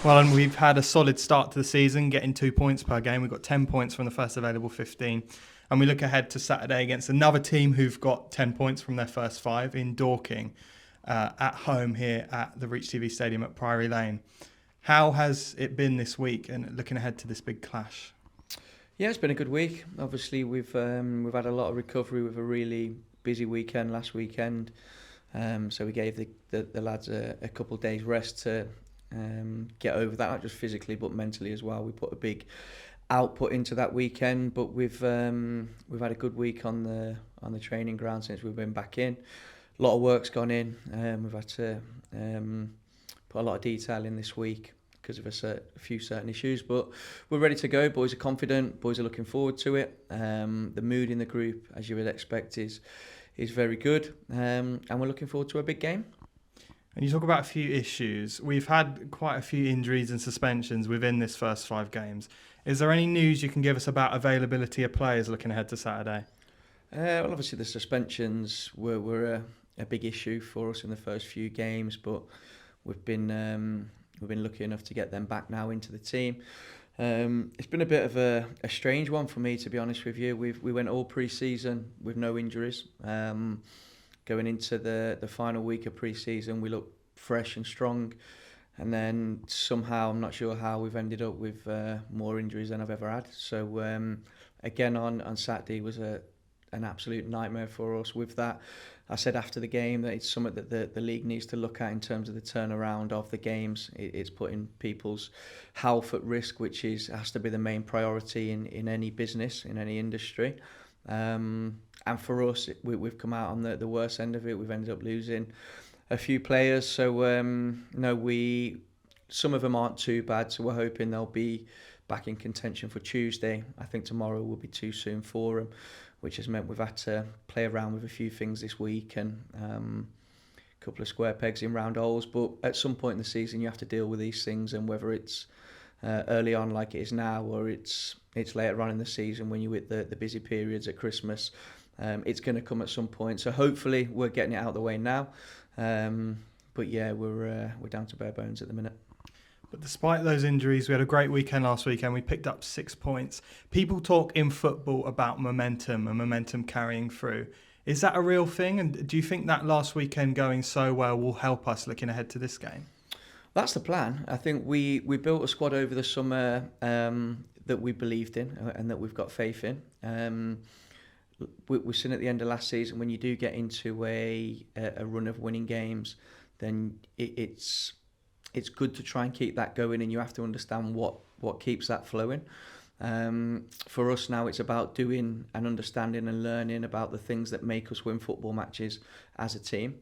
Well, and we've had a solid start to the season, getting 2 points per game. We've got 10 points from the first available 15. And we look ahead to Saturday against another team who've got 10 points from their first 5 in Dorking, at home here at the Reach TV Stadium at Priory Lane. How has it been this week and looking ahead to this big clash? Yeah, it's been a good week. Obviously, we've had a lot of recovery with a really busy weekend last weekend. So we gave the lads a couple of days rest to get over that, not just physically but mentally as well. We put a big output into that weekend, but we've had a good week on the training ground since we've been back in. A lot of work's gone in. We've had to put a lot of detail in this week because of a few certain issues, but we're ready to go. Boys are confident. Boys are looking forward to it. The mood in the group, as you would expect, is very good, and we're looking forward to a big game. And you talk about a few issues. We've had quite a few injuries and suspensions within this first 5 games. Is there any news you can give us about availability of players looking ahead to Saturday? Well, obviously the suspensions were a big issue for us in the first few games, but we've been lucky enough to get them back now into the team. It's been a bit of a strange one for me, to be honest with you. We went all pre-season with no injuries. Going into the final week of pre-season, we looked fresh and strong. And then somehow, I'm not sure how, we've ended up with more injuries than I've ever had. So again, on Saturday was an absolute nightmare for us with that. I said after the game that it's something that the league needs to look at in terms of the turnaround of the games. It's putting people's health at risk, which has to be the main priority in any business, in any industry. And for us, we've come out on the worst end of it. We've ended up losing a few players. So some of them aren't too bad. So we're hoping they'll be back in contention for Tuesday. I think tomorrow will be too soon for them, which has meant we've had to play around with a few things this week and a couple of square pegs in round holes. But at some point in the season, you have to deal with these things, and whether it's early on like it is now, or it's later on in the season when you hit the busy periods at Christmas, it's going to come at some point. So hopefully we're getting it out of the way now. But yeah, we're down to bare bones at the minute. But despite those injuries, we had a great weekend last weekend. We picked up 6 points. People talk in football about momentum and momentum carrying through. Is that a real thing? And do you think that last weekend going so well will help us looking ahead to this game? That's the plan. I think we built a squad over the summer that we believed in and that we've got faith in. We're seen at the end of last season, when you do get into a run of winning games, then it's good to try and keep that going, and you have to understand what keeps that flowing. For us now, it's about doing and understanding and learning about the things that make us win football matches as a team.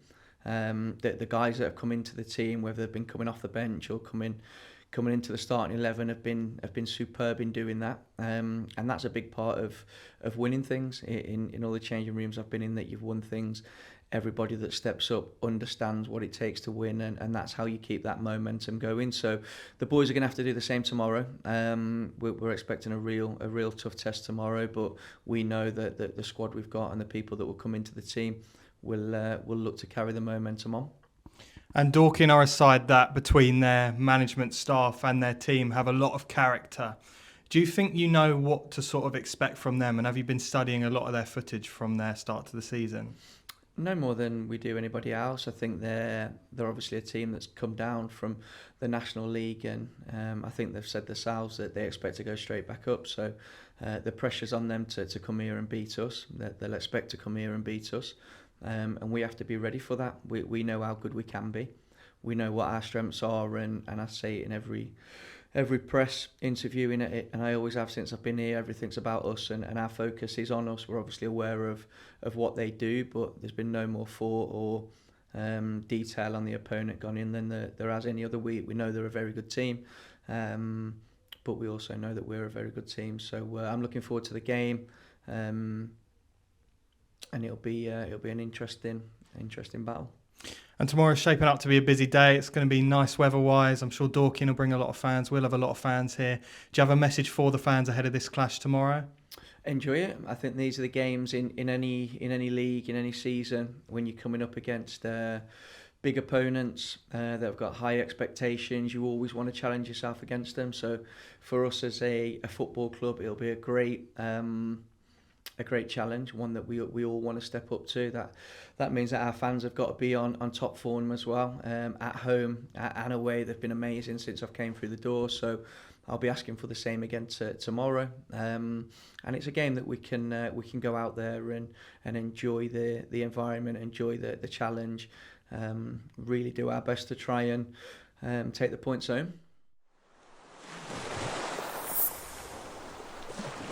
The guys that have come into the team, whether they've been coming off the bench or coming into the starting 11, have been superb in doing that, and that's a big part of winning things. In all the changing rooms I've been in that you've won things, everybody that steps up understands what it takes to win, and that's how you keep that momentum going. So the boys are going to have to do the same tomorrow. We're expecting a real tough test tomorrow, but we know that the squad we've got and the people that will come into the team will look to carry the momentum on. And Dorking are a side that, between their management staff and their team, have a lot of character. Do you think you know what to sort of expect from them? And have you been studying a lot of their footage from their start to the season? No more than we do anybody else. I think they're obviously a team that's come down from the National League, and I think they've said themselves that they expect to go straight back up. So the pressure's on them to come here and beat us. They'll expect to come here and beat us. And we have to be ready for that. We know how good we can be. We know what our strengths are, and I say it in every press interview in it, and I always have since I've been here. Everything's about us, and our focus is on us. We're obviously aware of what they do, but there's been no more thought or detail on the opponent gone in than there has any other week. We know they're a very good team, but we also know that we're a very good team. So I'm looking forward to the game. And it'll be an interesting battle. And tomorrow's shaping up to be a busy day. It's going to be nice weather-wise. I'm sure Dorking will bring a lot of fans. We'll have a lot of fans here. Do you have a message for the fans ahead of this clash tomorrow? Enjoy it. I think these are the games in any league, in any season, when you're coming up against big opponents that have got high expectations. You always want to challenge yourself against them. So for us as a football club, it'll be a great challenge, one that we all want to step up to. That means that our fans have got to be on top form as well, at home and away. They've been amazing since I've came through the door, so I'll be asking for the same again tomorrow. And it's a game that we can go out there and enjoy the environment, enjoy the challenge, really do our best to try and take the points home.